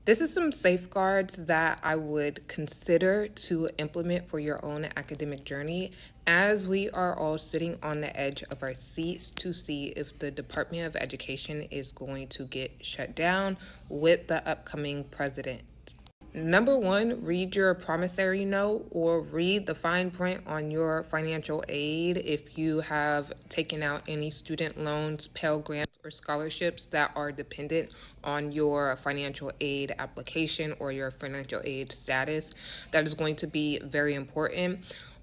This is some safeguards that I would consider to implement for your own academic journey as we are all sitting on the edge of our seats to see if the Department of Education is going to get shut down with the upcoming president. Number one, read your promissory note or read the fine print on your financial aid if you have taken out any student loans, Pell Grants, or scholarships that are dependent on your financial aid application or your financial aid status. That is going to be very important.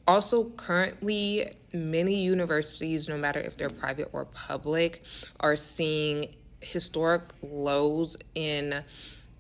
Also, currently, many universities, no matter if they're private or public, are seeing historic lows in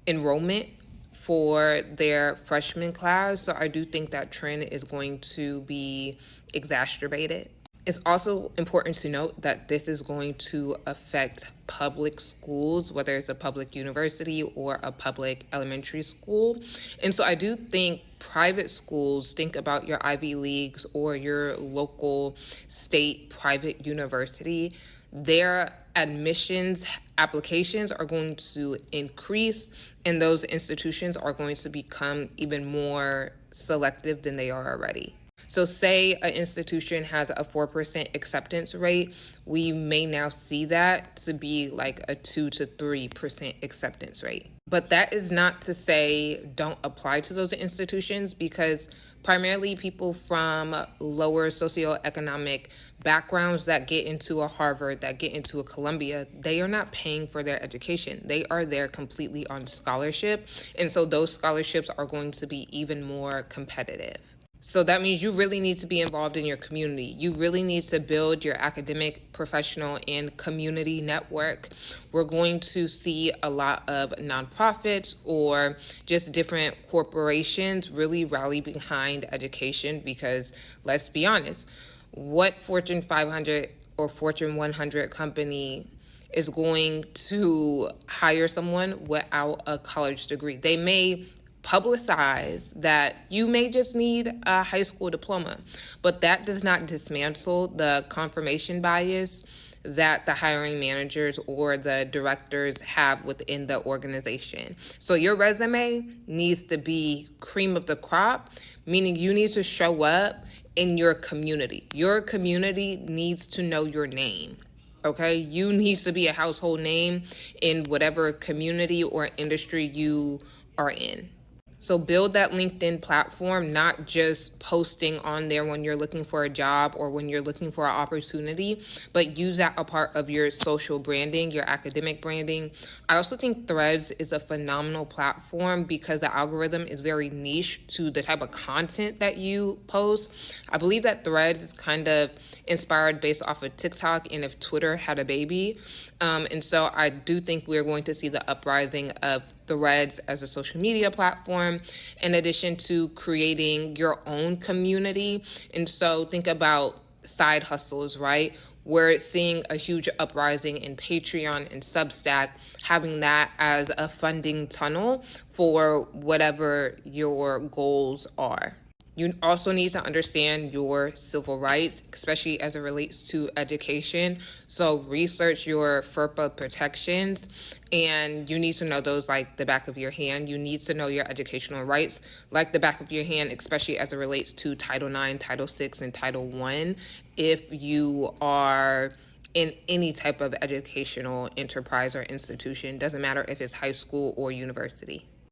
enrollment for their freshman class. So I do think that trend is going to be exacerbated. It's also important to note that this is going to affect public schools, whether it's a public university or a public elementary school. And so I do think private schools, think about your Ivy Leagues or your local state private university, their admissions applications are going to increase, and those institutions are going to become even more selective than they are already. So say an institution has a 4% acceptance rate, we may now see that to be like a 2 to 3% acceptance rate. But that is not to say don't apply to those institutions, because primarily people from lower socioeconomic backgrounds that get into a Harvard, that get into a Columbia, they are not paying for their education. They are there completely on scholarship. And so those scholarships are going to be even more competitive. So that means you really need to be involved in your community. You really need to build your academic, professional, and community network. We're going to see a lot of nonprofits or just different corporations really rally behind education because, let's be honest, what Fortune 500 or Fortune 100 company is going to hire someone without a college degree? They may publicize that you may just need a high school diploma, but that does not dismantle the confirmation bias that the hiring managers or the directors have within the organization. So your resume needs to be cream of the crop, meaning you need to show up in your community. Your community needs to know your name. Okay, you need to be a household name in whatever community or industry you are in. So build that LinkedIn platform, not just posting on there when you're looking for a job or when you're looking for an opportunity, but use that a part of your social branding, your academic branding. I also think Threads is a phenomenal platform because the algorithm is very niche to the type of content that you post. I believe that Threads is kind of inspired based off of TikTok and if Twitter had a baby. And so I do think we're going to see the uprising of Threads as a social media platform, in addition to creating your own community. And so think about side hustles, right? We're seeing a huge uprising in Patreon and Substack, having that as a funding tunnel for whatever your goals are. You also need to understand your civil rights, especially as it relates to education. So research your FERPA protections, and you need to know those like the back of your hand. You need to know your educational rights like the back of your hand, especially as it relates to Title IX, Title VI, and Title I, if you are in any type of educational enterprise or institution. Doesn't matter if it's high school or university.